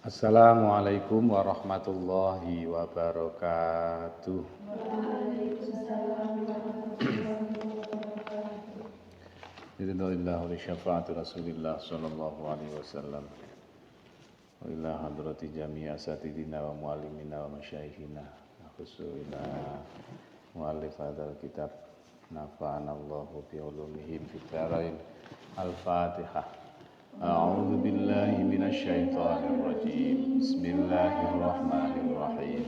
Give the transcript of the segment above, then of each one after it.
Assalamualaikum warahmatullahi wabarakatuh. Bismillah wa syafaati Rasulillah sallallahu alaihi wasallam. Wa ila hadrati jami'i asatidina wa muallimina wa masyayikhina. Khusus ila muallif hadzal kitab. Nafa'ana Allahu bi ulumihim fid dharain. Al-Fatihah. A'udzu billahi minasy syaithanir rajim. Bismillahirrahmanirrahim.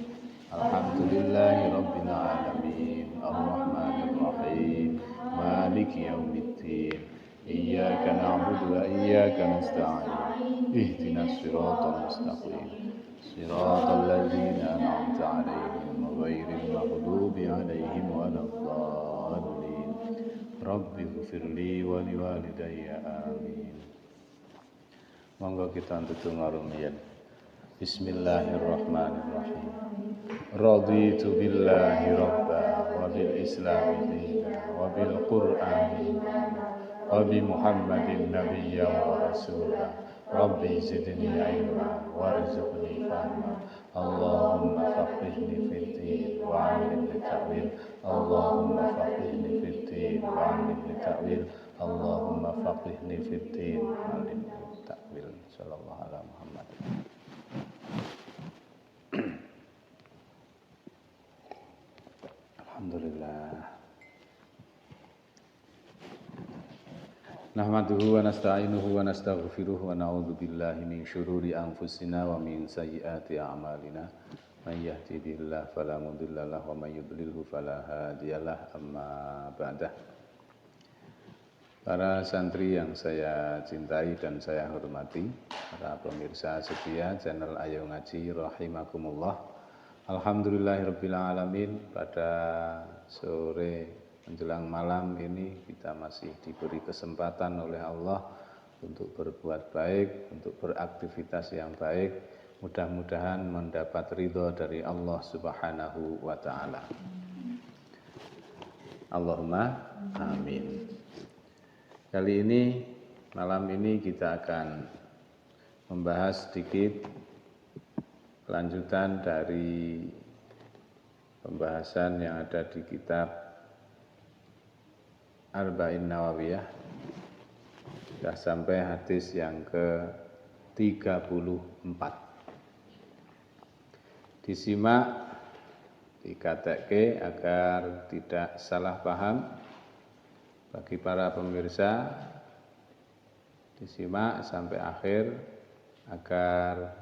Alhamdulillahi rabbil alamin. Arrahmanir rahim. Maliki yaumiddin. Iyyaka na'budu wa iyyaka nasta'in. Ihdinas siratal mustaqim. Siratal ladzina an'amta 'alaihim ghairil maghdubi 'alaihim waladdallin. Rabbi ghfirli wa liwalidayya amin. Monggo kita ndedonga rumiyin. Bismillahirrahmanirrahim. Raditu billahi rabba wa bil islami dina wa bil qur'ani wa bi Muhammadin nabiyya wa rasula. Rabbi zidni ilma warzuqni fahma. Allahumma faqihni fid din wa 'allimni ta'wil. Allahumma faqihni fid din wa 'allimni ta'wil. Allahumma faqihni fid din wa 'allimni ta'wil. Sallallahu ala Muhammad. Alhamdulillah. Nahmaduhu wa nasta'inuhu wa nastaghfiruhu wa na'udzu billahi min syururi anfusina wa min sayyiati a'malina. May yahdihillahu fala mudhillalah wa may yudlilhu fala hadiyalah. Amma ba'dah. Para santri yang saya cintai dan saya hormati, para pemirsa setia channel Ayo Ngaji rahimakumullah. Alhamdulillahirabbil alamin. Pada sore menjelang malam ini kita masih diberi kesempatan oleh Allah untuk berbuat baik, untuk beraktivitas yang baik. Mudah-mudahan mendapat ridho dari Allah Subhanahu wa taala. Allahumma amin. Kali ini, malam ini kita akan membahas sedikit kelanjutan dari pembahasan yang ada di kitab Arba'in Nawawiyah. Sudah sampai hadis yang ke-34. Disimak, dikatekke agar tidak salah paham. Bagi para pemirsa, disimak sampai akhir agar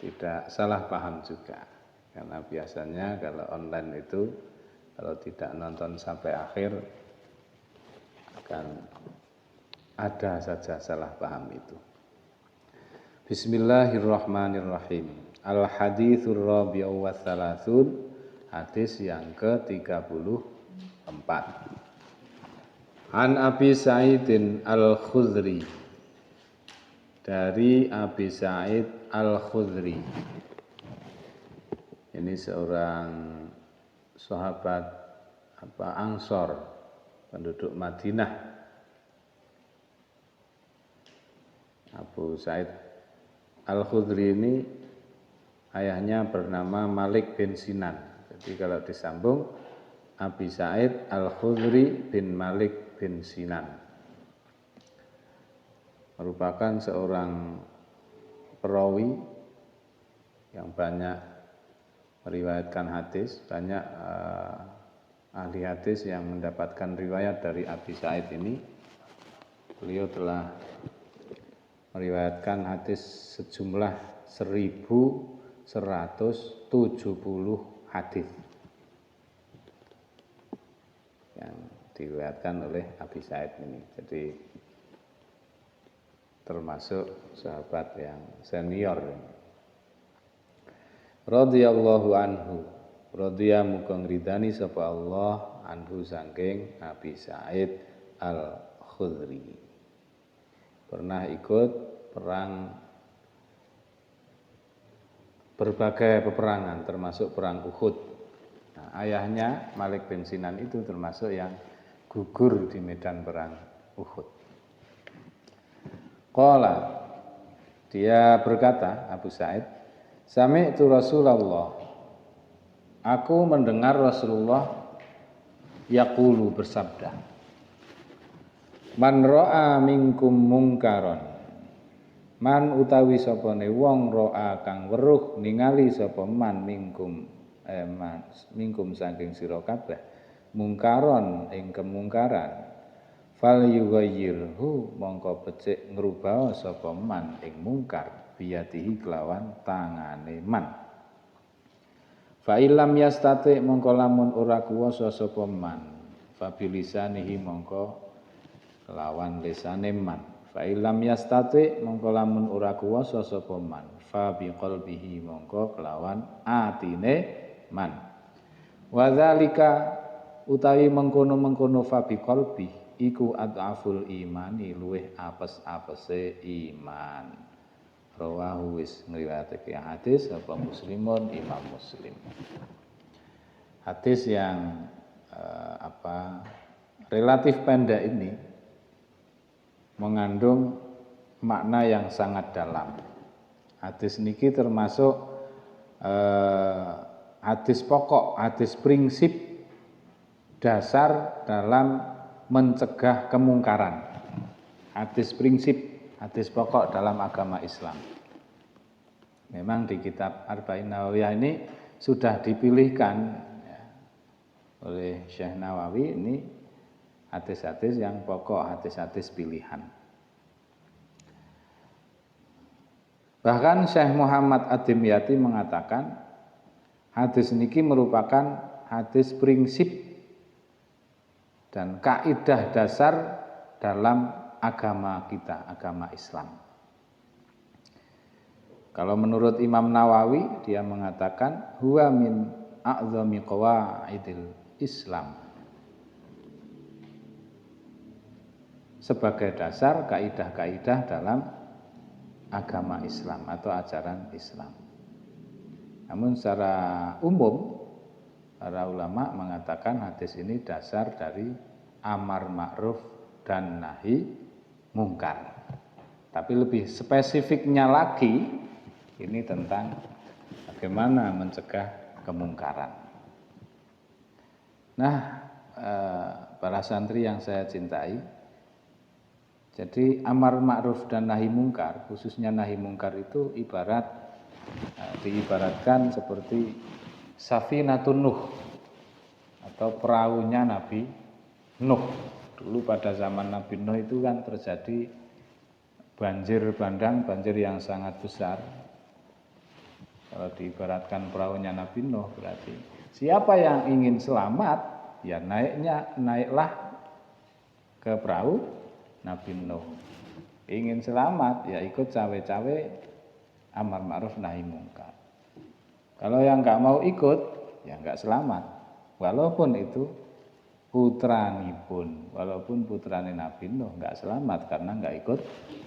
tidak salah paham juga. Karena biasanya kalau online itu, kalau tidak nonton sampai akhir, akan ada saja salah paham itu. Bismillahirrahmanirrahim. Al-hadithur rabi'u wa thalathun, hadis yang ke-34. An Abi Sa'idin Al-Khudri, dari Abi Sa'id Al-Khudri. Ini seorang sahabat Ansor, penduduk Madinah. Abu Sa'id Al-Khudri ini ayahnya bernama Malik bin Sinan. Jadi kalau disambung, Abi Sa'id Al-Khudri bin Malik bin Sinan, merupakan seorang perawi yang banyak meriwayatkan hadis. Banyak ahli hadis yang mendapatkan riwayat dari Abi Sa'id ini. Beliau telah meriwayatkan hadis sejumlah 1170 hadis yang diriwayatkan oleh Abi Sa'id ini. Jadi termasuk sahabat yang senior. Radhiyallahu anhu. Radhiya muga ngridani sapa Allah anhu saking Abi Sa'id Al-Khudri. Pernah ikut perang, berbagai peperangan termasuk perang Uhud. Nah, ayahnya Malik bin Sinan itu termasuk yang gugur di medan perang Uhud. Qala, Dia berkata, Abu Sa'id, sami'tu Rasulullah. Aku mendengar Rasulullah yaqulu bersabda. Man ra'a minkum mungkaron. Man utawi sapane wong ra'a kang weruh ningali sapa man minkum saking sira kabeh mungkaron ing kemungkaran. Fal yughayyirhu mongko becik ngrubah sapa man ing mungkar biyadihi kelawan tangane man. Fa illam yastati mongko lamun ora kuwasa sapa man fa bilisanihi mongko kelawan lisane man. Fa illam yastati mongko lamun ora kuwasa sapa man fa biqalbihi mongko kelawan atine man. Wa dzalika utawi mengkono-mengkono fa biqalbihi iku ad'aful imani luweh apes-apese iman. Rawahu wis ngriwayatake hadis apa Muslimun Imam Muslim. Hadis yang relatif pendek ini mengandung makna yang sangat dalam. Hadis niki termasuk hadis pokok, hadis prinsip dasar dalam mencegah kemungkaran. Hadis prinsip, hadis pokok dalam agama Islam. Memang di kitab Arba'in Nawawiyah ini sudah dipilihkan ya, oleh Syekh Nawawi ini hadis-hadis yang pokok, hadis-hadis pilihan. Bahkan Syekh Muhammad Ad-Dimyati mengatakan hadis niki merupakan hadis prinsip dan kaidah dasar dalam agama kita, agama Islam. Kalau menurut Imam Nawawi, dia mengatakan huwa min a'zami qawaidil Islam. Sebagai dasar kaidah-kaidah dalam agama Islam atau ajaran Islam. Namun secara umum para ulama mengatakan hadis ini dasar dari amar ma'ruf dan nahi mungkar. Tapi lebih spesifiknya lagi ini tentang bagaimana mencegah kemungkaran. Nah, para santri yang saya cintai, jadi amar ma'ruf dan nahi mungkar, khususnya nahi mungkar itu diibaratkan seperti Safinatun Nuh atau perahunya Nabi Nuh. Dulu pada zaman Nabi Nuh itu kan terjadi banjir bandang, banjir yang sangat besar. Kalau diibaratkan perahunya Nabi Nuh berarti siapa yang ingin selamat ya naiklah ke perahu Nabi Nuh. Ingin selamat ya ikut cawe-cawe amar ma'ruf nahi mungkar. Kalau yang nggak mau ikut, ya nggak selamat. Walaupun itu putranipun, walaupun putrane Nabi Nuh nggak selamat karena nggak ikut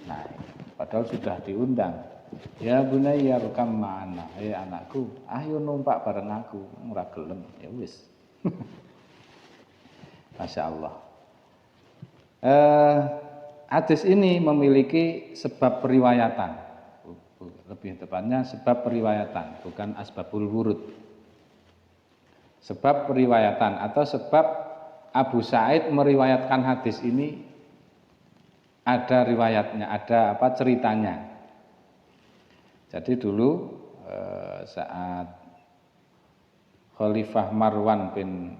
naik. Padahal sudah diundang. Ya bunayya rukam ma'ana, anakku, ayo numpak bareng aku. Ora gelem, ya wis. Masya Allah. Hadis ini memiliki sebab periwayatan. Lebih tepatnya sebab periwayatan, bukan asbabul wurud. Sebab periwayatan atau sebab Abu Sa'id meriwayatkan hadis ini ada riwayatnya, ada ceritanya. Jadi dulu saat Khalifah Marwan bin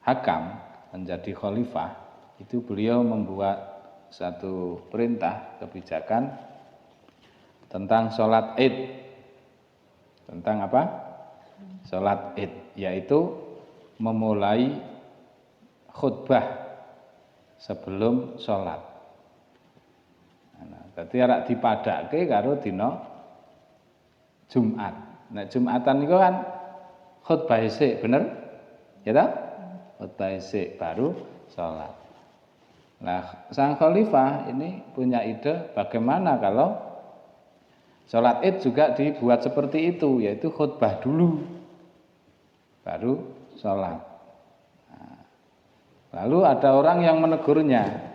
Hakam menjadi khalifah, itu beliau membuat satu perintah kebijakan tentang sholat id. Tentang apa? Sholat id, yaitu memulai khutbah sebelum sholat. Nah, berarti arak dipadake karo dina Jumat. Nah, Jumatan itu kan khutbah isik, bener? Ya toh? Khutbah isik baru sholat. Nah, sang khalifah ini punya ide bagaimana kalau sholat id juga dibuat seperti itu, yaitu khutbah dulu, baru sholat. Nah, lalu ada orang yang menegurnya,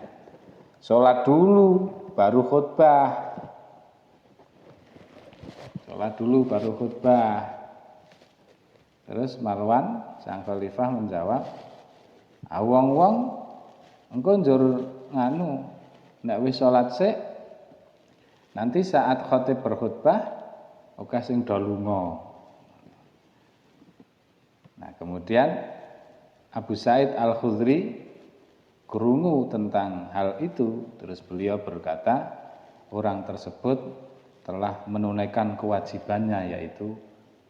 sholat dulu, baru khutbah. Sholat dulu baru khutbah. Terus Marwan sang khalifah menjawab, wong-wong engko njur nganu, nek wis sholat sik, nanti saat khatib berkhutbah oke sing do lunga. Nah, kemudian Abu Sa'id Al-Khudri krungu tentang hal itu, terus beliau berkata, orang tersebut telah menunaikan kewajibannya, yaitu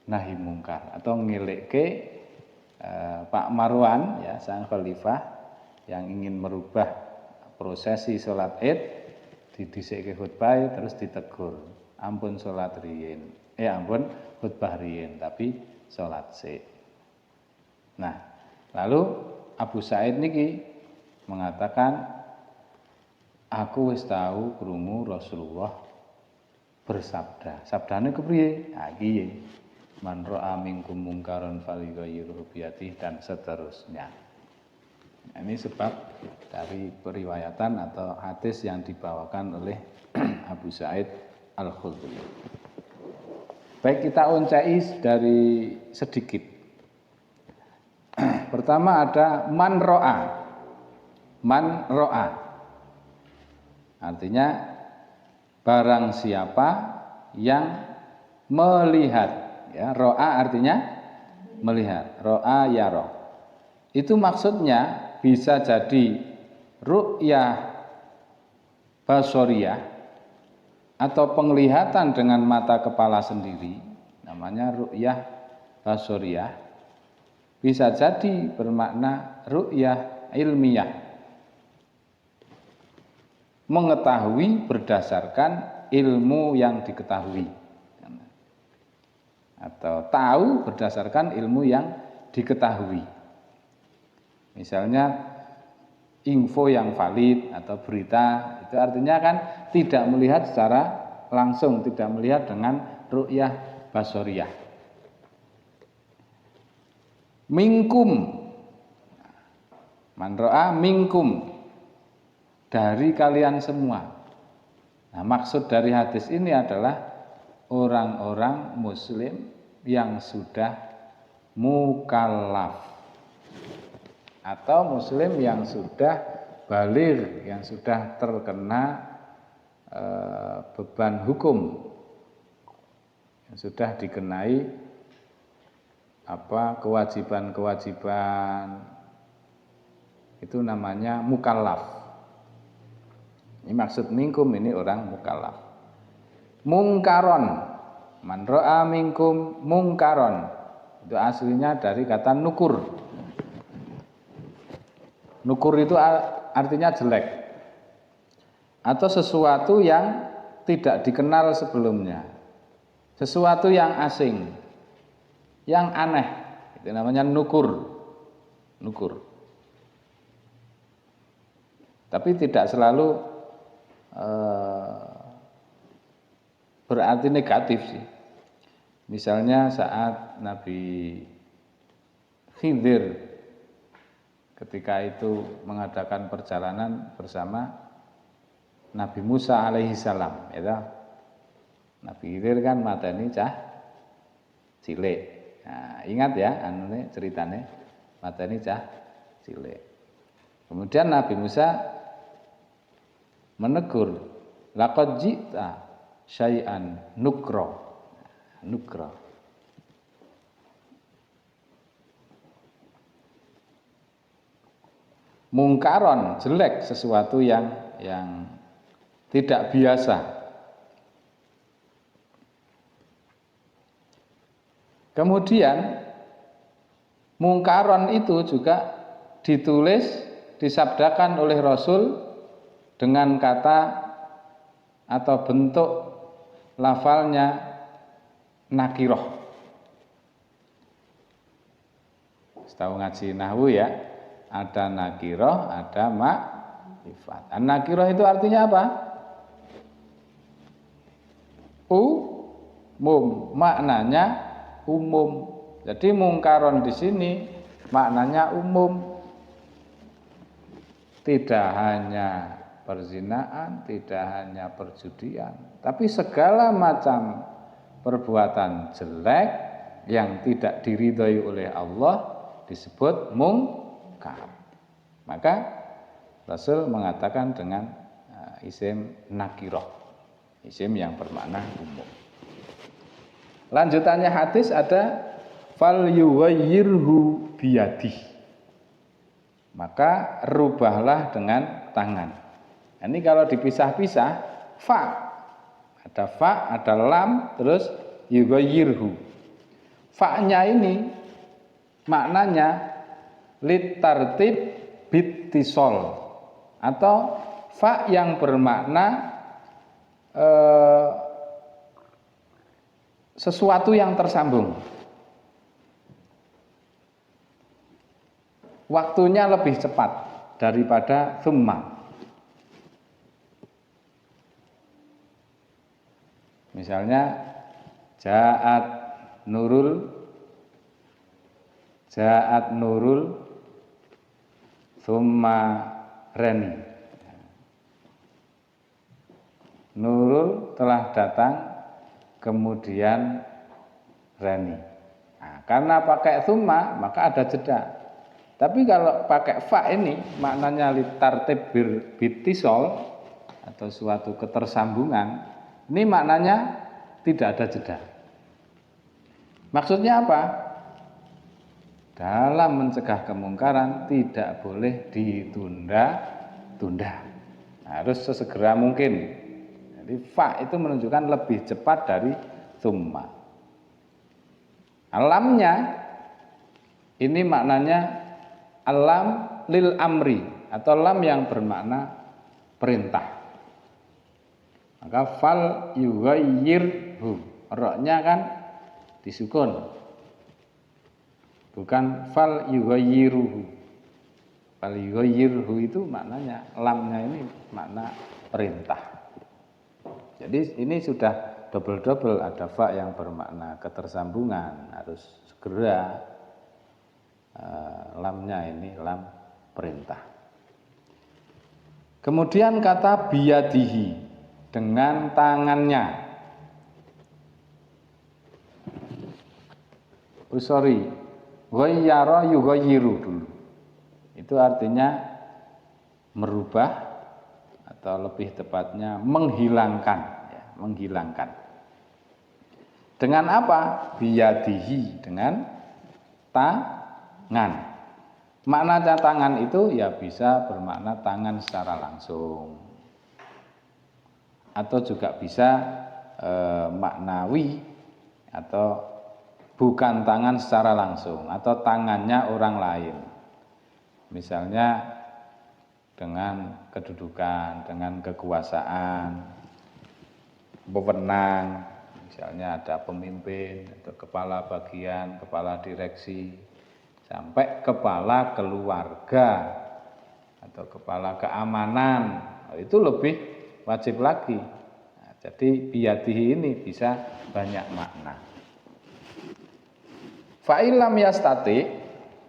nahi mungkar atau ngelekke Pak Marwan ya sang khalifah yang ingin merubah prosesi sholat Id, didhisikake khutbah terus ditegur, ampun sholat riyin, ampun khutbah riyin tapi sholat sik. Nah, lalu Abu Sa'id niki mengatakan, aku wis tahu krungu Rasulullah bersabda. Sabdane kepriye? Ha iki, man ra'a minkum mungkaran falyughayyirhu biyadihi dan seterusnya. Ini sebab dari periwayatan atau hadis yang dibawakan oleh Abu Sa'id Al-Khudri. Baik, kita uncai dari sedikit. Pertama ada man ro'a. Man ro'a. Artinya barang siapa yang melihat. Ya, ro'a artinya melihat. Ro'a yaro. Itu maksudnya bisa jadi ru'yah basoriyah atau penglihatan dengan mata kepala sendiri, namanya ru'yah basoriyah. Bisa jadi bermakna ru'yah ilmiah, mengetahui berdasarkan ilmu yang diketahui, atau tahu berdasarkan ilmu yang diketahui. Misalnya info yang valid atau berita, itu artinya kan tidak melihat secara langsung, tidak melihat dengan ru'yah basoriyah. Minkum, man ra'a minkum, dari kalian semua. Nah, maksud dari hadis ini adalah orang-orang muslim yang sudah mukallaf atau muslim yang sudah baligh, yang sudah terkena beban hukum, yang sudah dikenai kewajiban-kewajiban, itu namanya mukallaf. Ini maksud minkum, ini orang mukallaf. Mungkaron, man ra'a minkum mungkaron, itu aslinya dari kata nukur. Nukur itu artinya jelek atau sesuatu yang tidak dikenal sebelumnya, sesuatu yang asing, yang aneh, itu namanya nukur. Nukur. Tapi tidak selalu berarti negatif sih. Misalnya saat Nabi Khidir ketika itu mengadakan perjalanan bersama Nabi Musa alaihi salam, ya. Nabi Khidir kan mateni cah cilik. Nah, ingat ya ceritane mateni cah cilik. Kemudian Nabi Musa menegur, laqad ji'ta syai'an nukra. Nukra. Mungkaron, jelek, sesuatu yang tidak biasa. Kemudian mungkaron itu juga ditulis, disabdakan oleh Rasul dengan kata atau bentuk lafalnya nakiroh. Setahu ngaji nahwu ya, ada nakiroh, ada makrifat. Nakiroh itu artinya apa? Umum, maknanya umum. Jadi mungkaron di sini maknanya umum. Tidak hanya perzinaan, tidak hanya perjudian, tapi segala macam perbuatan jelek yang tidak diridhoi oleh Allah disebut mungkar. Maka Rasul mengatakan dengan isim nakirah, isim yang bermakna umum. Lanjutannya hadis ada fal yuwayyirhu biyadih, maka rubahlah dengan tangan. Ini kalau dipisah-pisah, fa, ada lam, terus yuwayyirhu. Fa-nya ini maknanya litartib bittisol, atau fa yang bermakna sesuatu yang tersambung. Waktunya lebih cepat daripada thumma. Misalnya ja'at nurul thumma rani. Nurul telah datang kemudian rani. Nah, karena pakai thumma maka ada jeda. Tapi kalau pakai fa ini maknanya litartib bittisol atau suatu ketersambungan, ini maknanya tidak ada jeda. Maksudnya apa? Dalam mencegah kemungkaran tidak boleh ditunda-tunda. Harus sesegera mungkin. Jadi fa itu menunjukkan lebih cepat dari thumma. Alamnya ini maknanya alam lil amri atau lam yang bermakna perintah. Maka fal yughayyirhu, roknya kan disukun, bukan fal yughayyiruhu. Fal yughayyirhu itu maknanya lamnya ini makna perintah. Jadi ini sudah double-double, ada fa yang bermakna ketersambungan, harus segera. Lamnya ini lam perintah. Kemudian kata biyadihi, dengan tangannya. Ghayyara yughayyiru dulu. Itu artinya merubah atau lebih tepatnya menghilangkan, ya, menghilangkan. Dengan apa? Biyadihi, dengan tangan. Makna tangan itu ya bisa bermakna tangan secara langsung, atau juga bisa maknawi, atau bukan tangan secara langsung, atau tangannya orang lain. Misalnya dengan kedudukan, dengan kekuasaan, wewenang. Misalnya ada pemimpin atau kepala bagian, kepala direksi, sampai kepala keluarga atau kepala keamanan, itu lebih wajib lagi. Nah, jadi biyadihi ini bisa banyak makna. Fa'ilam yastati,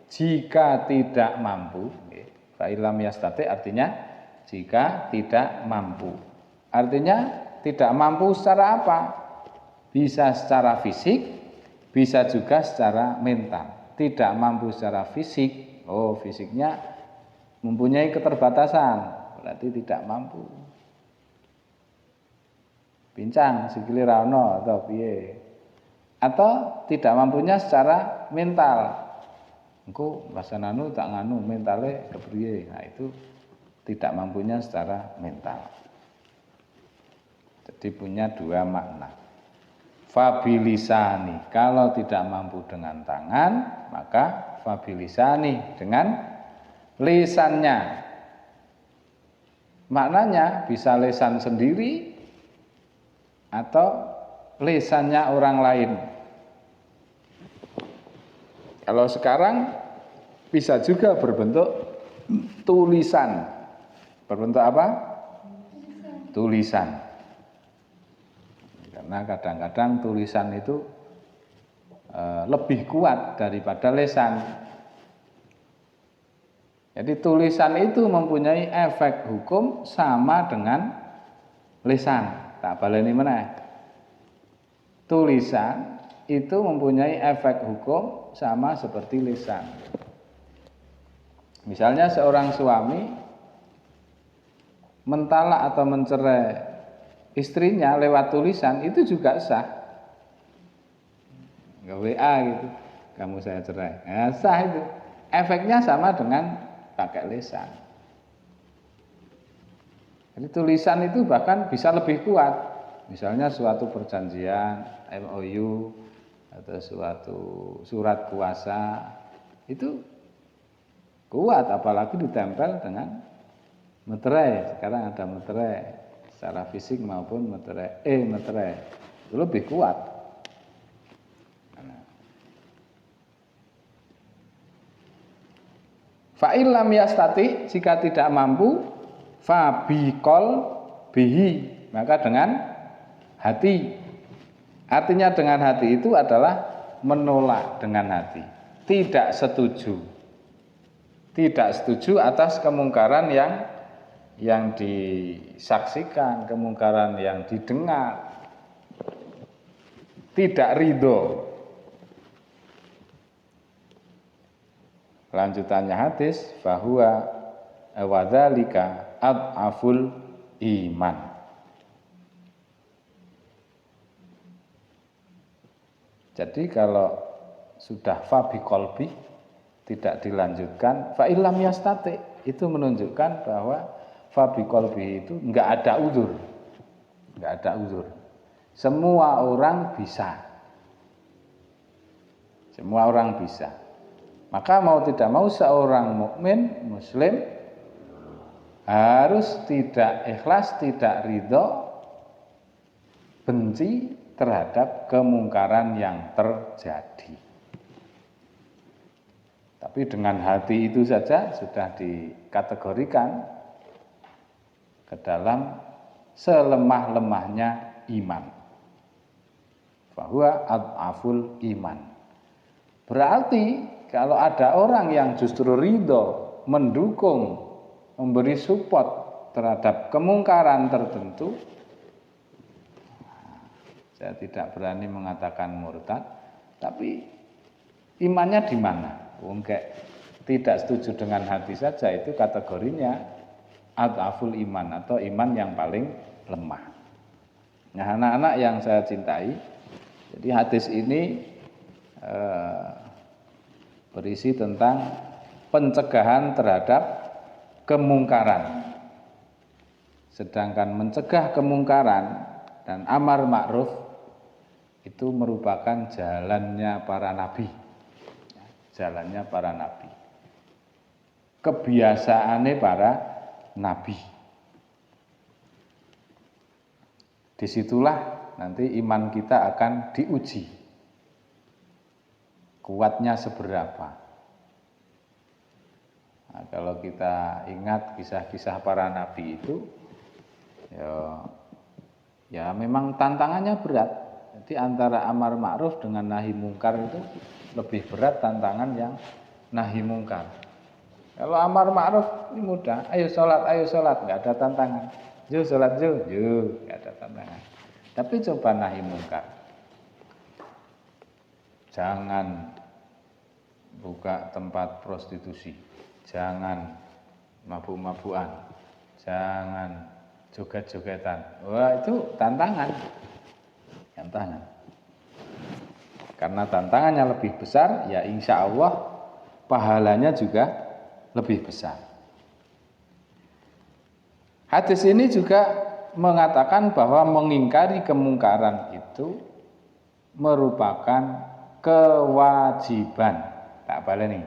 jika tidak mampu. Fa'ilam yastati artinya jika tidak mampu. Artinya tidak mampu secara apa? Bisa secara fisik, bisa juga secara mental. Tidak mampu secara fisik, fisiknya mempunyai keterbatasan, berarti tidak mampu. Pincang sikile ra ono atau piye? Atau tidak mampunya secara mental. Engko basananu tak nganu mentale kepriye. Nah, itu tidak mampunya secara mental. Jadi punya dua makna. Fabilisani, kalau tidak mampu dengan tangan, maka fabilisani, dengan lisannya. Maknanya bisa lisan sendiri atau lisannya orang lain. Kalau sekarang bisa juga berbentuk tulisan. Berbentuk apa? Tulisan. Karena kadang-kadang tulisan itu lebih kuat daripada lisan. Jadi tulisan itu mempunyai efek hukum sama dengan lisan. Tak baleni meneh. tulisan itu mempunyai efek hukum sama seperti lisan. Misalnya seorang suami mentalak atau mencerai istrinya lewat tulisan itu juga sah. Nggak WA gitu, kamu saya cerai. Nah, sah itu. Efeknya sama dengan pakai lisan. Jadi tulisan itu bahkan bisa lebih kuat. Misalnya suatu perjanjian, MOU, atau suatu surat kuasa, itu kuat apalagi ditempel dengan meterai. Sekarang ada meterai secara fisik maupun meterai itu lebih kuat. Fa'il lam yastati, jika tidak mampu, fa biqol bihi, maka dengan hati. Artinya dengan hati itu adalah menolak dengan hati, tidak setuju. Tidak setuju atas kemungkaran yang disaksikan, kemungkaran yang didengar. Tidak ridho. Lanjutannya hadis, bahwa wadzalika ad'aful iman. Jadi kalau sudah fa biqolbi tidak dilanjutkan, fa illam yastati, itu menunjukkan bahwa fa biqolbi itu enggak ada uzur. Enggak ada uzur. Semua orang bisa. Semua orang bisa. Maka mau tidak mau seorang mukmin muslim harus tidak ikhlas, tidak ridho, benci terhadap kemungkaran yang terjadi. Tapi dengan hati itu saja sudah dikategorikan ke dalam selemah-lemahnya iman. Bahwa ad'aful iman. Berarti kalau ada orang yang justru ridho, mendukung, memberi support terhadap kemungkaran tertentu, saya tidak berani mengatakan murtad, tapi imannya di mana? Kayak tidak setuju dengan hati saja, itu kategorinya ad'aful iman atau iman yang paling lemah. Nah, anak-anak yang saya cintai, jadi hadis ini berisi tentang pencegahan terhadap kemungkaran. Sedangkan mencegah kemungkaran dan amar ma'ruf itu merupakan jalannya para nabi. Jalannya para nabi. Kebiasaannya para nabi. Disitulah nanti iman kita akan diuji. Kuatnya seberapa. Nah, kalau kita ingat kisah-kisah para nabi itu, ya memang tantangannya berat. Jadi antara amar ma'ruf dengan nahi mungkar itu lebih berat tantangan yang nahi mungkar. Kalau amar ma'ruf ini mudah, ayo sholat, nggak ada tantangan. Yuk sholat, yuk, nggak ada tantangan. Tapi coba nahi mungkar. Jangan buka tempat prostitusi, jangan mabuk-mabukan, jangan joget-jogetan. Wah, itu tantangan. Karena tantangannya lebih besar, ya insya Allah pahalanya juga lebih besar. Hadis ini juga mengatakan bahwa mengingkari kemungkaran itu merupakan kewajiban. Tak baleni.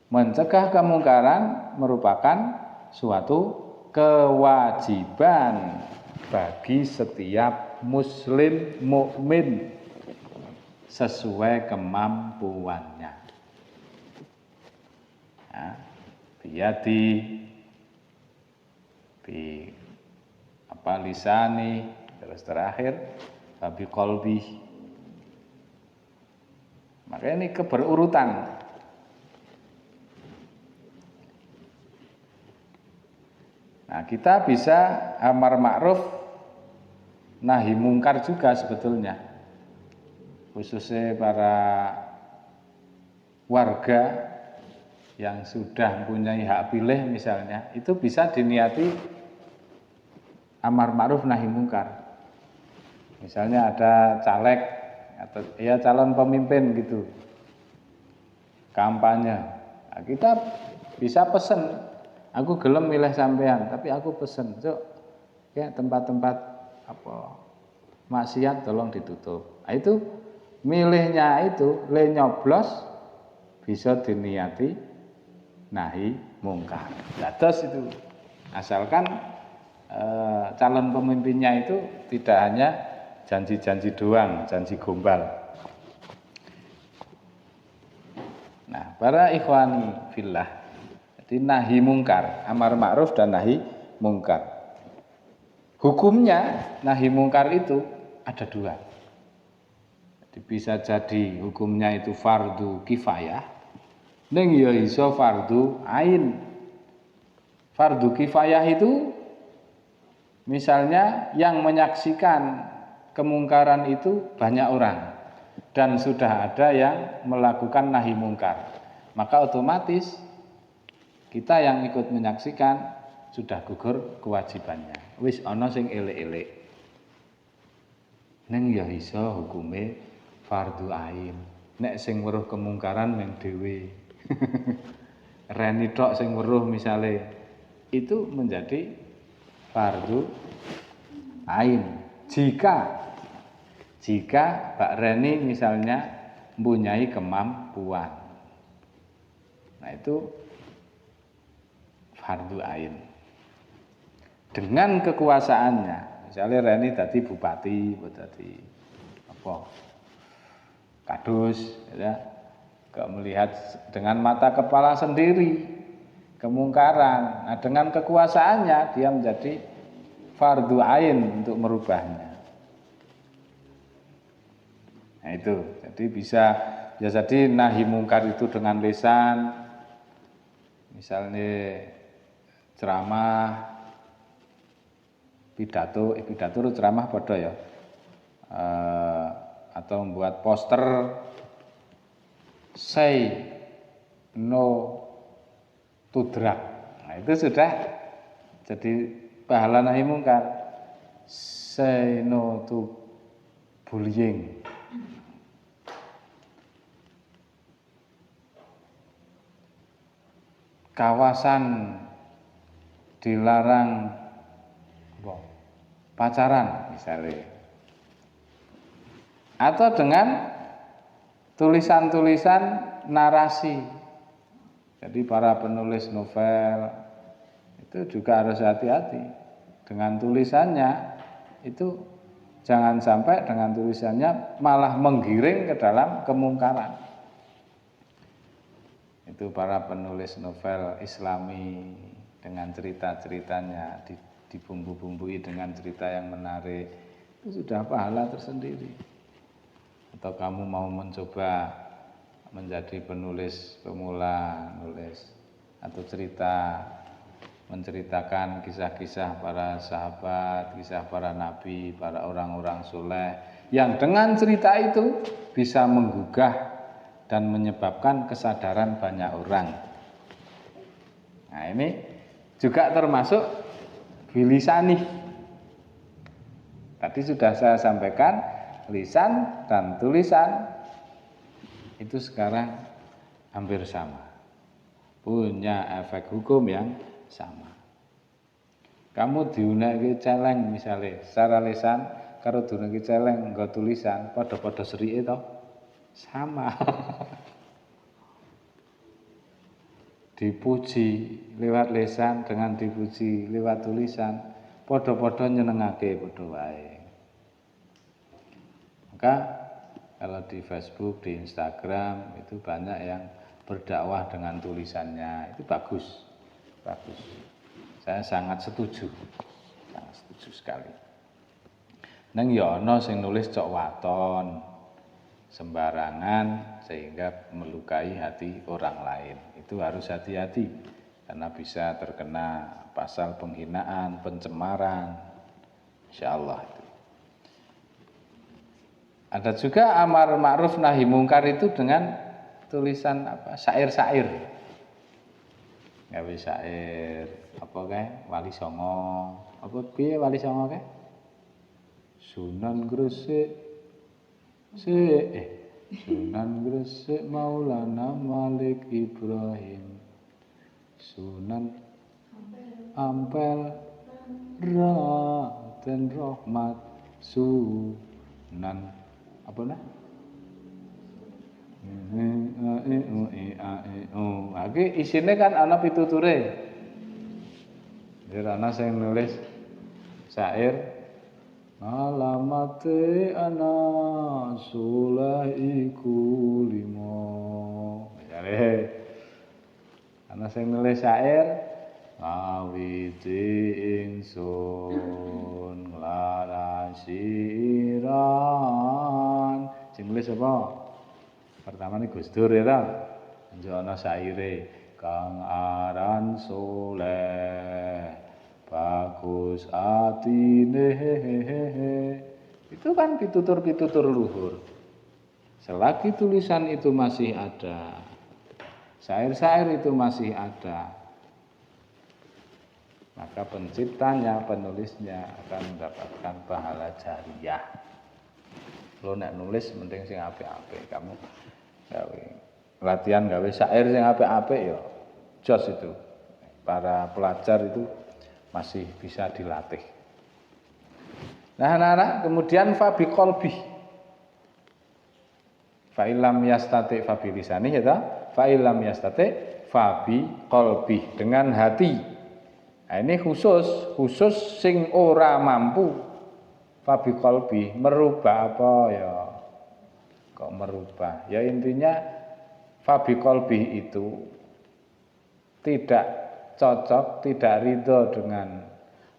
Mencegah kemungkaran merupakan suatu kewajiban bagi setiap muslim mukmin sesuai kemampuannya. Ya, biyadi, bi lisani, terus terakhir bi qalbi. Maka ini keberurutan. Nah, kita bisa amar ma'ruf nahi mungkar juga sebetulnya. khususnya para warga yang sudah mempunyai hak pilih misalnya, itu bisa diniati amar ma'ruf nahi mungkar. Misalnya ada caleg atau ya calon pemimpin gitu, kampanye. Nah, kita bisa pesen, aku gelem milih sampean, tapi aku pesen, cuk, ya tempat-tempat apa maksiat tolong ditutup. Nah, itu milihnya itu le nyoblos bisa diniati nahi mungkar. Terus itu asalkan calon pemimpinnya itu tidak hanya janji-janji doang, janji gombal. Nah, para ikhwani fillah, jadi nahi mungkar, amar ma'ruf dan nahi mungkar. Hukumnya nahi mungkar itu ada dua. Jadi bisa jadi hukumnya itu fardu kifayah, ning ya iso fardu ain. Fardu kifayah itu misalnya yang menyaksikan kemungkaran itu banyak orang dan sudah ada yang melakukan nahi mungkar, maka otomatis kita yang ikut menyaksikan sudah gugur kewajibannya. Wis ana sing elek-elek. Ning ya iso hukume fardu ain. Nek sing weruh kemungkaran mung dhewe. Reni tok sing weruh misale, itu menjadi fardu ain. Jika Mbak Reni misalnya mempunyai kemampuan, nah itu fardu ain. Dengan kekuasaannya, misalnya Reni tadi bupati, tadi apa, kadus, ya, gak melihat dengan mata kepala sendiri kemungkaran. Nah, dengan kekuasaannya dia menjadi fardu ain untuk merubahnya. Nah itu, jadi bisa jadi nahi mungkar itu dengan lisan, misalnya ceramah, pidato ceramah padha ya, atau membuat poster say no to drug. Nah itu sudah jadi pahala nahi mungkar. Say no to bullying. Kawasan dilarang pacaran misalnya. Atau dengan tulisan-tulisan narasi. Jadi para penulis novel itu juga harus hati-hati dengan tulisannya. Itu jangan sampai dengan tulisannya malah menggiring ke dalam kemungkaran. Itu para penulis novel Islami dengan cerita-ceritanya dibumbu-bumbui dengan cerita yang menarik, itu sudah pahala tersendiri. Atau kamu mau mencoba menjadi penulis pemula, nulis atau menceritakan kisah-kisah para sahabat, kisah para nabi, para orang-orang soleh, yang dengan cerita itu bisa menggugah dan menyebabkan kesadaran banyak orang. Nah ini juga termasuk bilisani. Tadi sudah saya sampaikan, lisan dan tulisan itu sekarang hampir sama, punya efek hukum yang sama. Kamu diuneki celeng misalnya secara lisan karo diuneki celeng nggo tulisan padha-padha serike to? Sama. Dipuji lewat lisan dengan dipuji lewat tulisan padha-padha nyenengake padha wae. Maka kalau di Facebook, di Instagram itu banyak yang berdakwah dengan tulisannya, itu bagus. Bagus. Saya sangat setuju sekali. Neng ya ana sing nulis cok waton sembarangan sehingga melukai hati orang lain. Itu harus hati-hati karena bisa terkena pasal penghinaan, pencemaran. Insyaallah itu. Ada juga amar ma'ruf nahi mungkar itu dengan tulisan apa? Syair-syair. Gawe syair apa kae? Wali Songo. Apa piye Wali Songo kae? Sunan Gresik Sunan Gresik Maulana Malik Ibrahim. Sunan Ampel Raden Rahmat Sunan apa nah? Iki isine kan ana pituture. Ana sing nulis syair alamate ana sulaiku limo. Misale ana sing nulis syair awiti ingsun nglarasiran. Sing nulis apa? Pertama ini Gus Dur ya ta. Njono syaire kang aran soleh bagus atine. Itu kan pitutur-pitutur luhur. Selagi tulisan itu masih ada, syair-syair itu masih ada, maka penciptanya, penulisnya akan mendapatkan pahala jariyah. Lo nek nulis penting sing apik-apik, kamu gawe latihan gawe syair sing apik-apik ya jos itu. Para pelajar itu masih bisa dilatih. Nah, anak-anak, kemudian fabi qalbi. Fa illam yastati fa bi lisani ya ta? Fa illam yastati fa bi qalbi, dengan hati. Nah, ini khusus sing ora mampu fabi qalbi, merubah apa ya? Kok merubah? Ya intinya fabi qalbi itu tidak cocok, tidak ridho dengan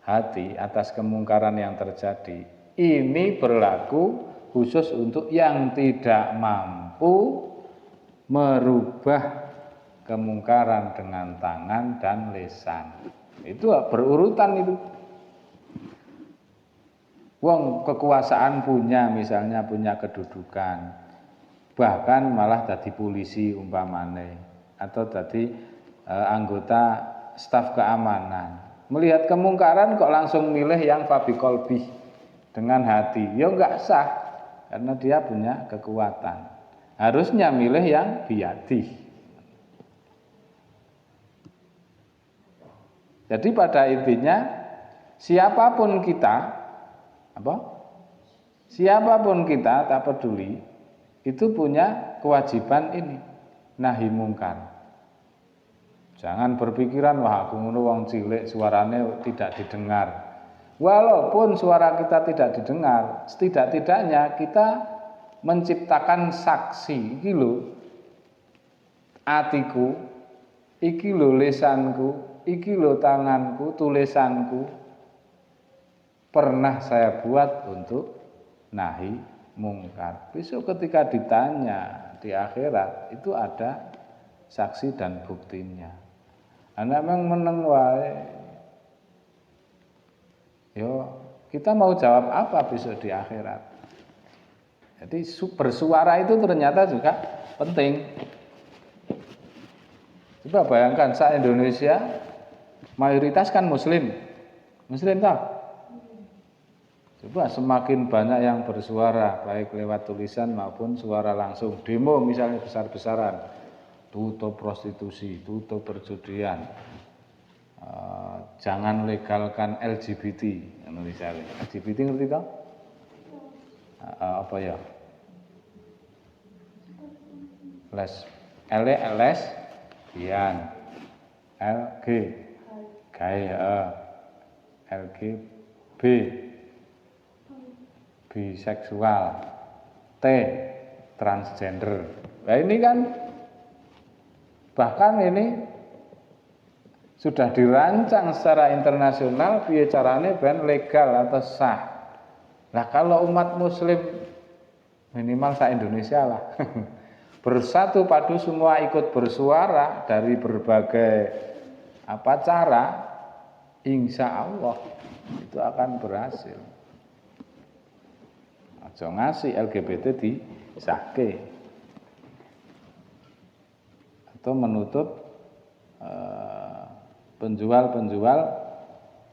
hati atas kemungkaran yang terjadi. Ini berlaku khusus untuk yang tidak mampu merubah kemungkaran dengan tangan dan lisan. Itu berurutan itu. Wong kekuasaan punya, misalnya punya kedudukan, bahkan malah jadi polisi umpamane, atau jadi anggota staf keamanan. Melihat kemungkaran kok langsung milih yang fabi qalbi, dengan hati. Ya enggak sah, karena dia punya kekuatan. Harusnya milih yang biyadi. Jadi pada intinya siapapun kita, siapapun kita, tak peduli, itu punya kewajiban ini, nahi mungkar. Jangan berpikiran wah aku ngono wong cilik suarane tidak didengar. Walaupun suara kita tidak didengar, setidak-tidaknya kita menciptakan saksi. Iki lho atiku, iki lho lisanku, iki lho tanganku, tulisanku pernah saya buat untuk nahi mungkar. Besok ketika ditanya di akhirat itu ada saksi dan buktinya. Anak memang meneng wae. Yo, kita mau jawab apa besok di akhirat? Jadi bersuara itu ternyata juga penting. Coba bayangkan se-Indonesia mayoritas kan muslim. Muslim tak? Coba semakin banyak yang bersuara baik lewat tulisan maupun suara langsung. Demo misalnya besar-besaran. Tutup prostitusi, tutup perjudian, jangan legalkan LGBT, misalnya. LGBT ngerti tak? Apa ya? LS, bian, LG, gaya, LGB, biseksual, T, transgender. Nah ini kan bahkan ini sudah dirancang secara internasional piye carane ben legal atau sah. Nah kalau umat muslim minimal se-Indonesia lah bersatu padu semua ikut bersuara dari berbagai cara, insya Allah itu akan berhasil. Aja ngasih LGBT disahke. Atau menutup penjual-penjual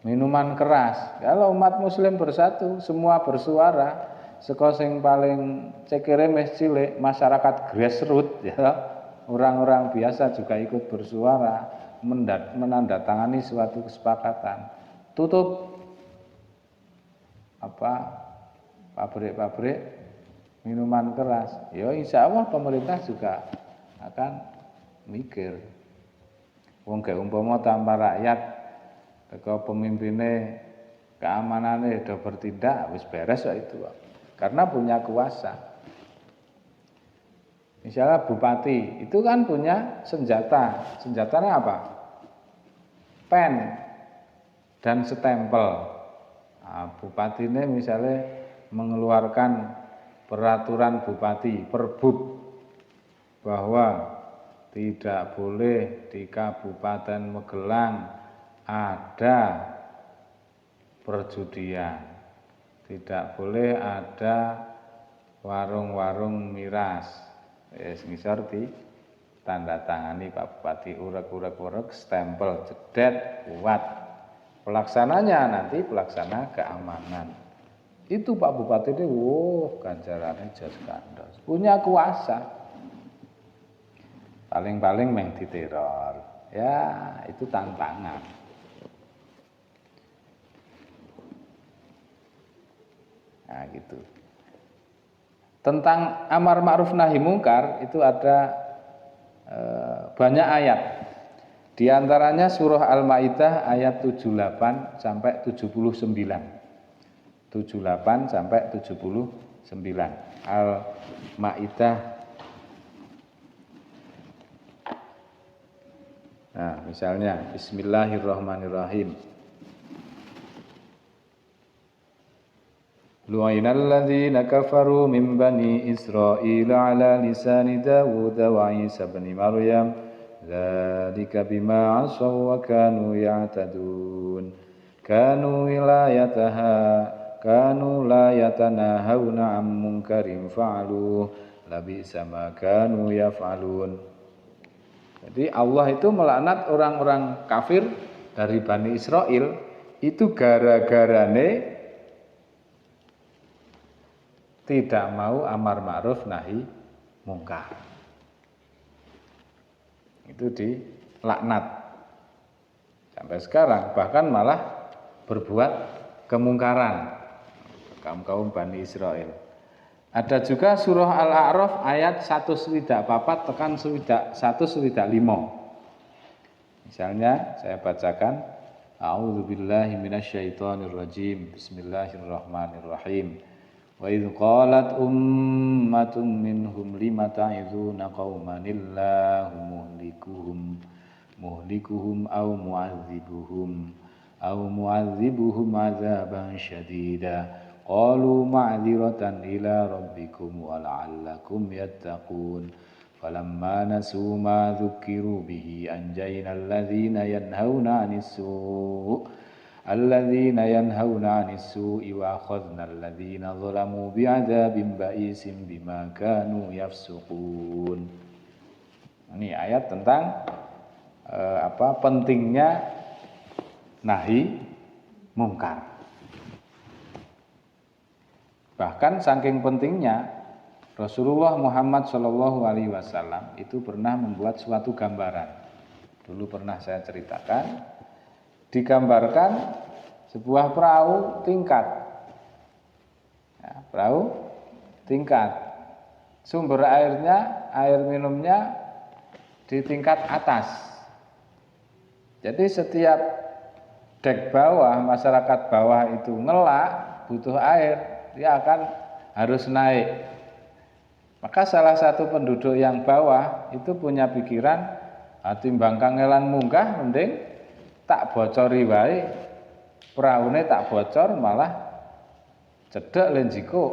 minuman keras. Kalau umat muslim bersatu, semua bersuara, saka sing paling cekere mes cilik, masyarakat grassroots ya, orang-orang biasa juga ikut bersuara, menandatangani suatu kesepakatan. Tutup pabrik-pabrik minuman keras. Ya insya Allah pemerintah juga akan mikir. Wong gak umpama tanpa rakyat, teko pemimpinnya keamanannya udah bertindak, wis beres kok itu. Karena punya kuasa. Misalnya bupati itu kan punya senjata. Senjatanya apa? Pen dan stempel. Nah, bupati ini misalnya mengeluarkan peraturan bupati, perbub, bahwa tidak boleh di Kabupaten Magelang ada perjudian, tidak boleh ada warung-warung miras. Ngisor di tanda tangani Pak Bupati, urek, stempel, jedet, kuat. Pelaksananya nanti pelaksana keamanan. Itu Pak Bupati ini, ganjarannya jas kandos, punya kuasa. Paling-paling meng diteror. Ya, itu tantangan. Nah, gitu. Tentang amar ma'ruf nahi mungkar itu ada banyak ayat. Di antaranya surah Al-Maidah ayat 78 sampai 79. 78 sampai 79. Al-Maidah. Nah, misalnya Bismillahirrahmanirrahim. Lu'inal ladzina kafaru min bani Israil ala lisani Dawud wa Isa bin Maryam dzalika bima 'asaw wa kanu ya'tadun kanu la yatanahawna 'an munkarin fa'alu labisa ma kanu yaf'alun. Jadi Allah itu melaknat orang-orang kafir dari Bani Israel itu gara-garane tidak mau amar ma'ruf nahi mungkar. Itu dilaknat. Sampai sekarang bahkan malah berbuat kemungkaran kaum Bani Israel. Ada juga surah Al-A'raf ayat 1-4 tekan 1-5. Misalnya saya bacakan, A'udzubillahi minasyaitonirrajim. Bismillahirrahmanirrahim. Wa idz qalat ummatun minhum lima ta'izuna qauman illahu muhlikuhum aw mu'adzibuhum 'adzaban syadida. Qalu ma'dziratan ila rabbikum wa la'allakum yattaqun. Falamma nasu ma dzukiru bihi anjayna alladhina yanhauna 'anis su'i wa akhadna alladhina zalamu bi'adzabin ba'isin bima kanu yafsuqun. Ini ayat tentang pentingnya nahi mungkar. Bahkan saking pentingnya Rasulullah Muhammad SAW itu pernah membuat suatu gambaran. Dulu pernah saya ceritakan, digambarkan sebuah perahu tingkat. Ya, perahu tingkat. Sumber airnya, air minumnya di tingkat atas. Jadi setiap dek bawah, masyarakat bawah itu ngelak, butuh air, dia akan harus naik. Maka salah satu penduduk yang bawah itu punya pikiran, timbang kangelan munggah mending tak bocori wae. Peraune tak bocor malah cedek lenjiko.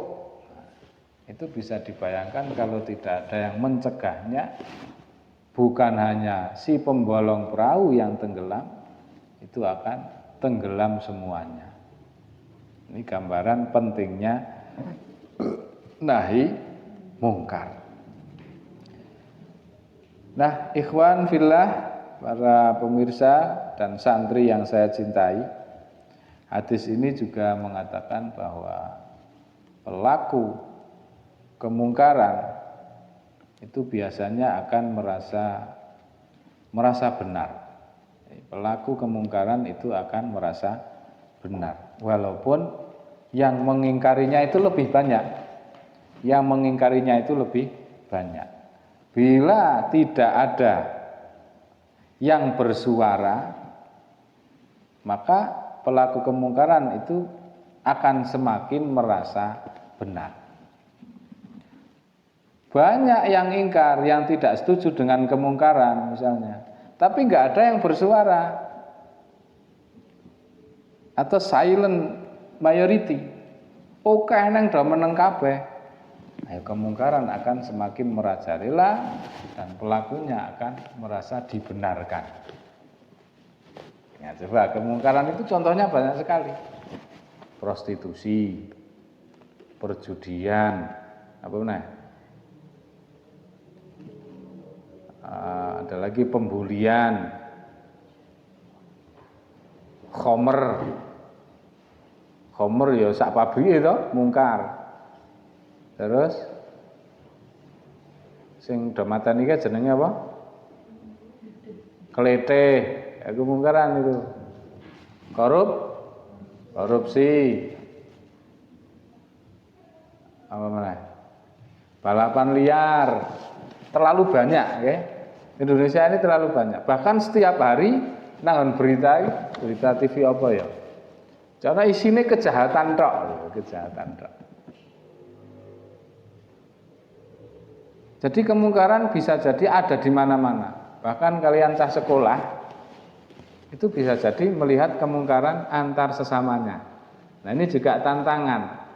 Itu bisa dibayangkan kalau tidak ada yang mencegahnya, bukan hanya si pembolong perahu yang tenggelam, itu akan tenggelam semuanya. Ini gambaran pentingnya nahi mungkar. Nah, ikhwan fillah, para pemirsa dan santri yang saya cintai, hadis ini juga mengatakan bahwa pelaku kemungkaran itu biasanya akan merasa benar. Pelaku kemungkaran itu akan merasa benar, walaupun yang mengingkarinya itu lebih banyak. Yang mengingkarinya itu lebih banyak. Bila tidak ada yang bersuara, maka pelaku kemungkaran itu akan semakin merasa benar. Banyak yang ingkar, yang tidak setuju dengan kemungkaran misalnya, tapi nggak ada yang bersuara atau silent majority. Oke neng do meneng kabeh. Ayo, kemungkaran akan semakin merajalela dan pelakunya akan merasa dibenarkan. Ya, coba kemungkaran itu contohnya banyak sekali. Prostitusi, perjudian, apa namanya? Ada lagi pembulian, khomer ya sak pabrik itu mungkar. Terus sing do mateni iki jenenge apa? Klete, aku mungkaran itu. Korupsi. Apa mana? Balapan liar. Terlalu banyak, ya. Indonesia ini terlalu banyak. Bahkan setiap hari nang berita TV apa ya? Karena isinya kejahatan tok. Jadi kemungkaran bisa jadi ada di mana-mana. Bahkan kalian cah sekolah itu bisa jadi melihat kemungkaran antar sesamanya. Nah, ini juga tantangan.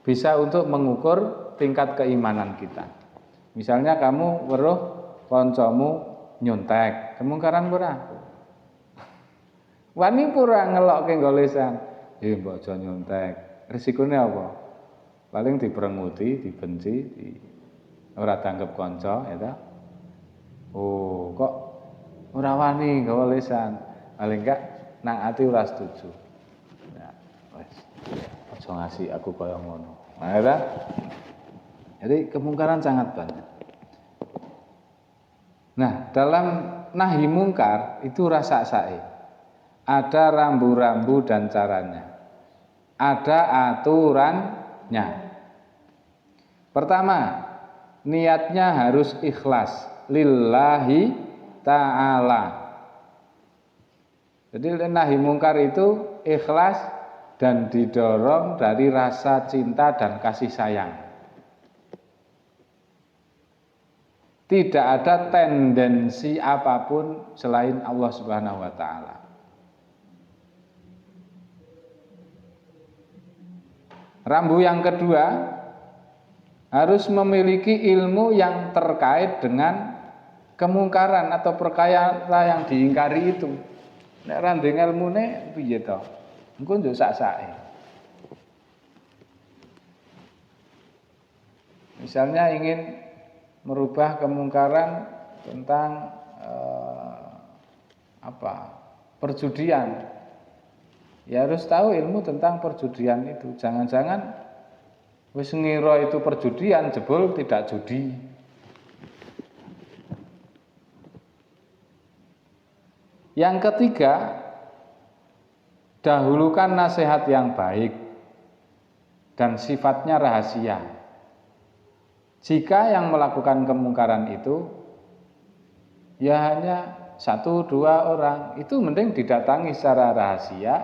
Bisa untuk mengukur tingkat keimanan kita. Misalnya kamu weruh kancamu nyontek, kemungkaran pura. Wani pura ngelokke golesan. Mbok aja nyontek. Risikone apa? Paling diperenguti, dibenci, ora tanggep kanca, ya ta? Oh, kok ora wani gawe lesan. Paling enggak nang ati ora setuju. Ya, wis. Aja ngasih aku kaya ngono. Nah, ya ta? Jadi kemungkaran sangat banyak. Nah, dalam nahi mungkar itu rasa-sae. Ada rambu-rambu dan caranya. Ada aturannya. Pertama, niatnya harus ikhlas lillahi ta'ala. Jadi nahi mungkar itu ikhlas dan didorong dari rasa cinta dan kasih sayang. Tidak ada tendensi apapun selain Allah Subhanahu wa taala. Rambu yang kedua, harus memiliki ilmu yang terkait dengan kemungkaran atau perkara yang diingkari itu. Nek ora ndek ilmune piye to? Engko njuk sak-sake. Misalnya ingin merubah kemungkaran tentang perjudian. Ya harus tahu ilmu tentang perjudian itu. Jangan-jangan wis ngira itu perjudian, jebul tidak judi. Yang ketiga, dahulukan nasihat yang baik dan sifatnya rahasia. Jika yang melakukan kemungkaran itu ya hanya 1-2 orang, itu mending didatangi secara rahasia,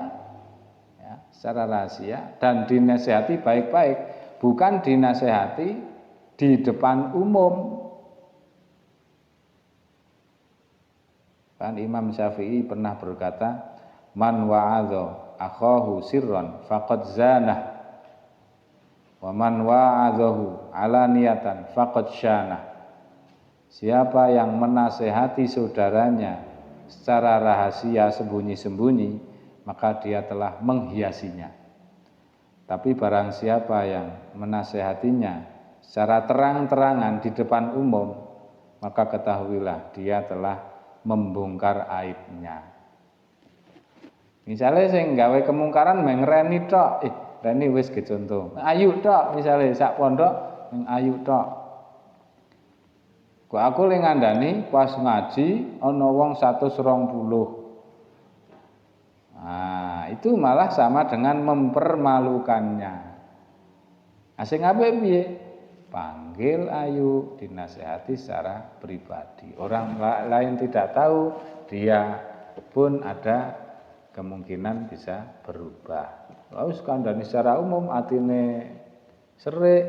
ya, secara rahasia dan dinasihati baik-baik, bukan dinasihati di depan umum. Kan Imam Syafi'i pernah berkata, man wa'adha akhahu sirran faqad zanah wa man wa'adhahu alaniyatan faqad syanah. Siapa yang menasehati saudaranya secara rahasia sembunyi-sembunyi, maka dia telah menghiasinya. Tapi barang siapa yang menasehatinya secara terang-terangan di depan umum, maka ketahuilah dia telah membongkar aibnya. Misalnya sing gawe kemungkaran meng reni tok, reni wis ge contoh. Ayu tok misalnya sak pondok meng ayu tok. Kok aku le ngandani pas ngaji ana wong 120. Nah, itu malah sama dengan mempermalukannya. Asing apik piye? Panggil ayu, dinasehati secara pribadi. Orang lain tidak tahu, dia pun ada kemungkinan bisa berubah. Lalu kandhani secara umum atine serik,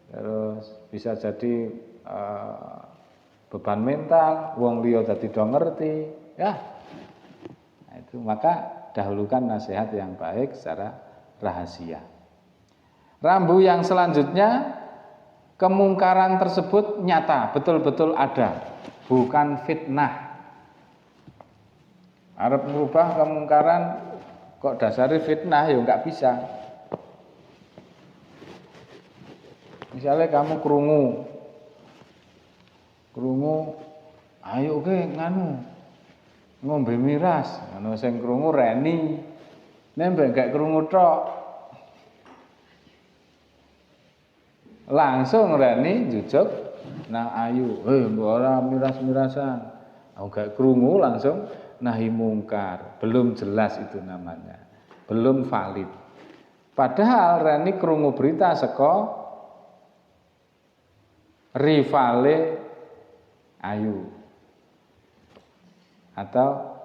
terus bisa jadi beban mental, wong liya dadi do ngerti, ya. Nah, itu maka dahulukan nasihat yang baik secara rahasia. Rambu yang selanjutnya, kemungkaran tersebut nyata, betul-betul ada, bukan fitnah. Arep merubah kemungkaran kok dasari fitnah ya enggak bisa. Misalnya kamu krungu, ayo ke nganu ngombe miras, ana sing krungu reni, nek gak krungu tok langsung reni jujuk nah ayu, mbok ora miras-mirasan. Aku gak krungu langsung nahi mungkar, belum jelas itu namanya, belum valid. Padahal reni krungu berita saka rivale ayu atau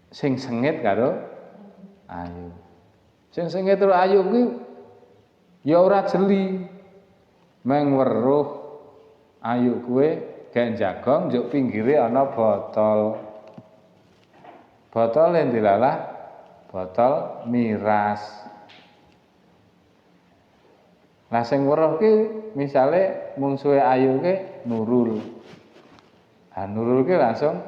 sing sengit karo ayu. Sing sengit karo ayu kuwi ya ora jeli. Meng weruh ayu kuwe gek jagong njuk pinggire ana botol. Botol yang dilalah botol miras. Lah sing weruh ki misale mungsuhe ayu ki Nurul. Nurul ki langsung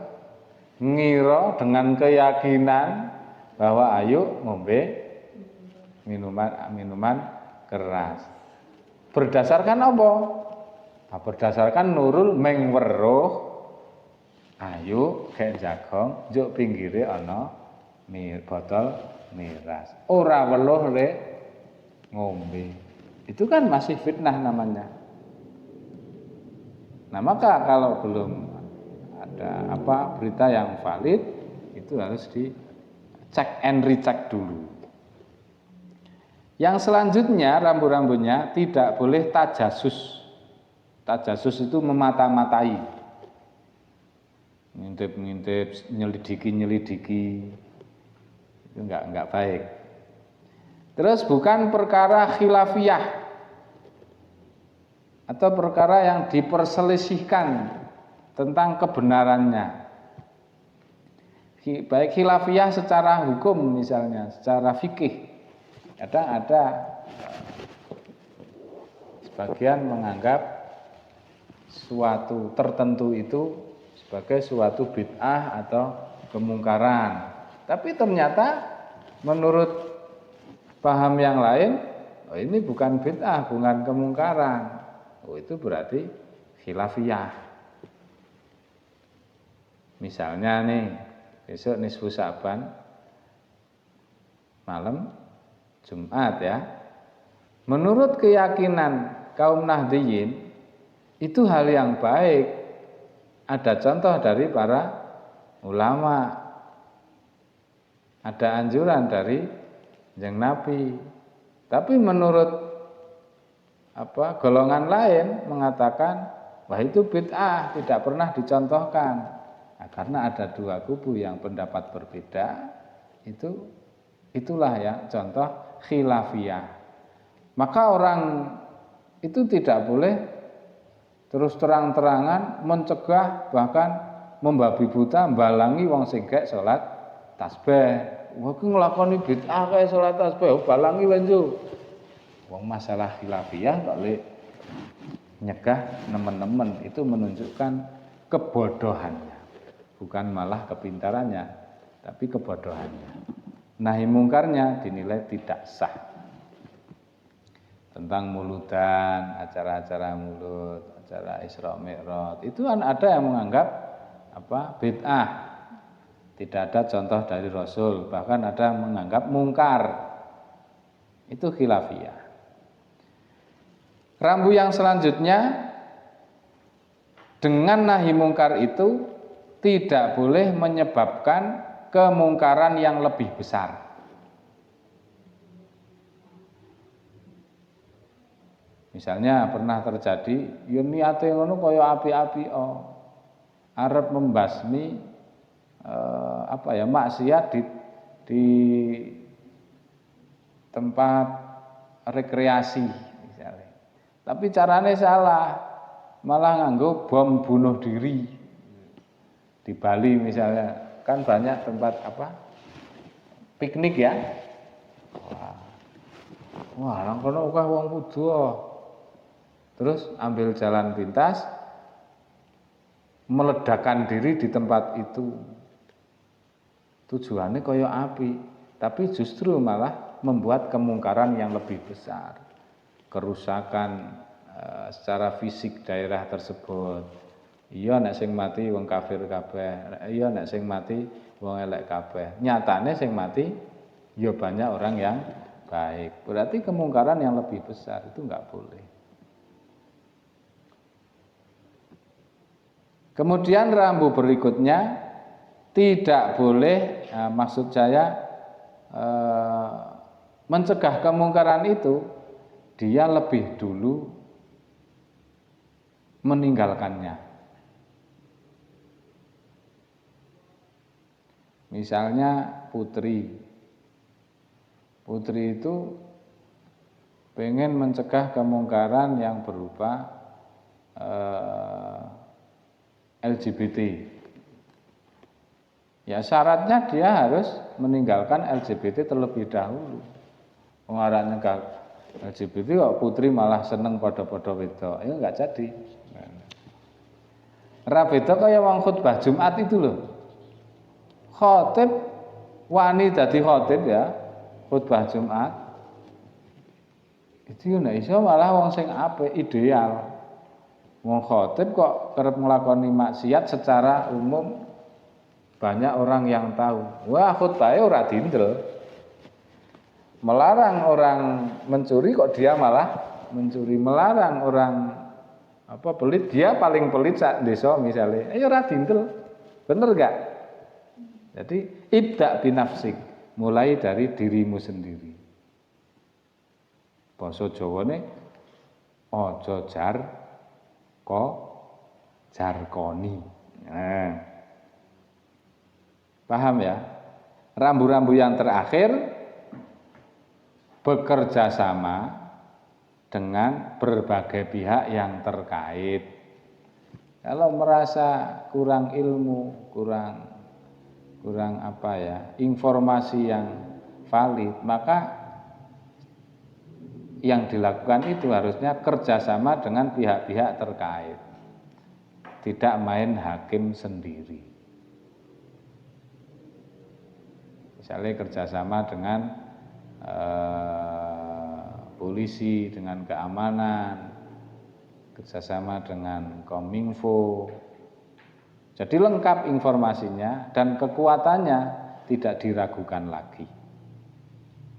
ngira dengan keyakinan bahwa ayu ngombe minuman keras. Berdasarkan apa? Berdasarkan Nurul meng weruh ayu gek jagong njuk pinggire ana botol miras. Ora weruh le ngombe. Itu kan masih fitnah namanya. Nah, maka kalau belum ada berita yang valid, itu harus dicek and recheck dulu. Yang selanjutnya rambu-rambunya tidak boleh tajasus. Tajasus itu memata-matai, ngintip-ngintip, nyelidiki, itu enggak baik. Terus bukan perkara khilafiyah atau perkara yang diperselisihkan tentang kebenarannya. Baik khilafiyah secara hukum misalnya, secara fikih. Kadang ada sebagian menganggap suatu tertentu itu sebagai suatu bid'ah atau kemungkaran. Tapi ternyata menurut paham yang lain, ini bukan bid'ah, bukan kemungkaran. Itu berarti khilafiyah. Misalnya nih, besok nisfu Sa'ban malam Jumat ya. Menurut keyakinan kaum Nahdliyin itu hal yang baik. Ada contoh dari para ulama. Ada anjuran dari Kanjeng Nabi. Tapi menurut golongan lain mengatakan wah itu bid'ah, tidak pernah dicontohkan. Nah, karena ada dua kubu yang pendapat berbeda, itulah ya contoh khilafiyah. Maka orang itu tidak boleh terus terang-terangan mencegah bahkan membabi buta mbalangi wong sing gek salat tasbih. Wah ku nglakoni bid'ah kae salat tasbih balangi wenjo. Wong masalah khilafiyah kok le nyegah nemen-nemen, itu menunjukkan kebodohannya. Bukan malah kepintarannya, tapi kebodohannya. nahi mungkarnya dinilai tidak sah. Tentang muludan, acara-acara mulut, acara Isra Mi'raj, itu kan ada yang menganggap bid'ah. Tidak ada contoh dari Rasul, bahkan ada yang menganggap mungkar. Itu khilafiyah. Rambu yang selanjutnya, dengan nahi mungkar itu tidak boleh menyebabkan kemungkaran yang lebih besar. Misalnya pernah terjadi, ya niate ngono kaya api-api arep membasmi maksiat di tempat rekreasi misalnya. Tapi caranya salah, malah nganggo bom bunuh diri. Di Bali misalnya, kan banyak tempat piknik ya. Wah, nang kono akeh wong kudu. Terus ambil jalan pintas, meledakkan diri di tempat itu. Tujuannya koyo api, tapi justru malah membuat kemungkaran yang lebih besar. Kerusakan secara fisik daerah tersebut. Iya nek sing mati wong kafir kabeh, iya nek sing mati wong elek kabeh. Nyatane sing mati ya banyak orang yang baik. Berarti kemungkaran yang lebih besar itu enggak boleh. Kemudian rambu berikutnya, tidak boleh, maksud saya mencegah kemungkaran itu, dia lebih dulu meninggalkannya. Misalnya putri itu pengen mencegah kemungkaran yang berupa LGBT. Ya syaratnya dia harus meninggalkan LGBT terlebih dahulu. Pengarahnya LGBT kok putri malah seneng pada-pada wedok, ya enggak jadi. Ra beda kaya wong khutbah Jumat itu loh. Khotib wani dadi khotib ya, khutbah Jumat. Itu nek iso malah wong sing apik ideal. Wong khotib kok kerep nglakoni maksiat secara umum, banyak orang yang tahu. Wah, khutbahnya ora dindel. Melarang orang mencuri kok dia malah mencuri. Melarang orang pelit, dia paling pelit sak desa misalnya. Ayo ora dindel. Bener gak? Jadi ibda binafsik, mulai dari dirimu sendiri. Basa Jawane aja jarkoni. Nah, paham ya? Rambu-rambu yang terakhir, bekerja sama dengan berbagai pihak yang terkait. Kalau merasa kurang ilmu, kurang informasi yang valid, maka yang dilakukan itu harusnya kerjasama dengan pihak-pihak terkait, tidak main hakim sendiri. Misalnya kerjasama dengan polisi, dengan keamanan, kerjasama dengan Kominfo. Jadi lengkap informasinya dan kekuatannya tidak diragukan lagi.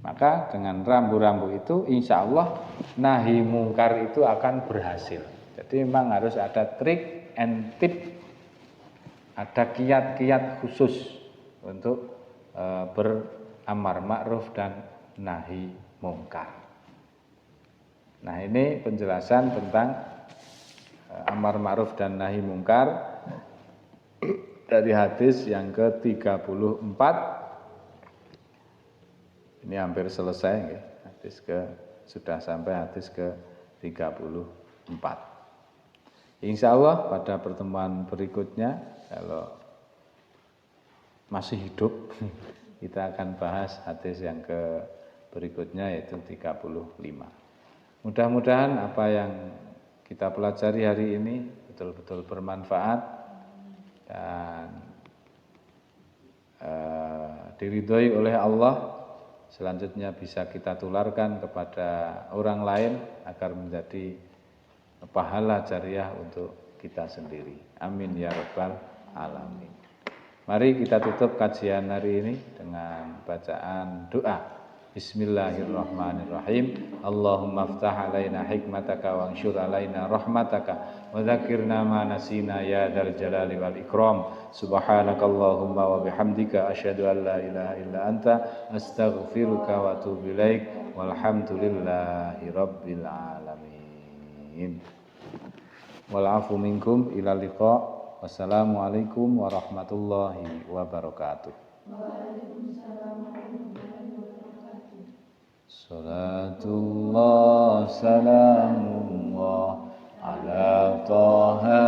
Maka dengan rambu-rambu itu insya Allah nahi mungkar itu akan berhasil. Jadi memang harus ada trik and tip, ada kiat-kiat khusus untuk beramar ma'ruf dan nahi mungkar. Nah, ini penjelasan tentang amar ma'ruf dan nahi mungkar dari hadis yang ke-34. Ini hampir selesai ya. Sudah sampai hadis ke-34. Insya Allah pada pertemuan berikutnya, kalau masih hidup, kita akan bahas hadis yang berikutnya, yaitu 35. Mudah-mudahan apa yang kita pelajari hari ini betul-betul bermanfaat dan diridhoi oleh Allah, selanjutnya bisa kita tularkan kepada orang lain agar menjadi pahala jariah untuk kita sendiri. Amin ya rabbal alamin. Mari kita tutup kajian hari ini dengan bacaan doa. Bismillahirrahmanirrahim. Allahumma aftah alaina hikmataka wa ansyur alaina rahmataka wa dzakirna ma nasina ya dzal jalali wal ikram. Subhanakallahumma wa bihamdika asyhadu an la ilaha illa anta astaghfiruka wa atubu ilaik. Walhamdulillahi rabbil alamin. Wal afu minkum ila liqa. Wassalamualaikum warahmatullahi wabarakatuh. Salatullah salamullah ala taha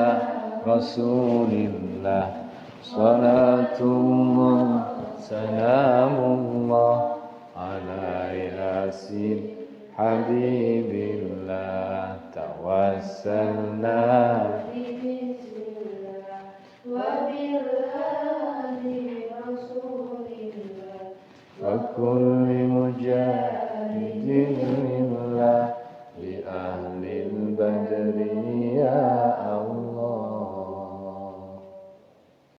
rasulillah. Salatullah salamullah ala yasin habibillah. Tawassalna wa kulli mujahidin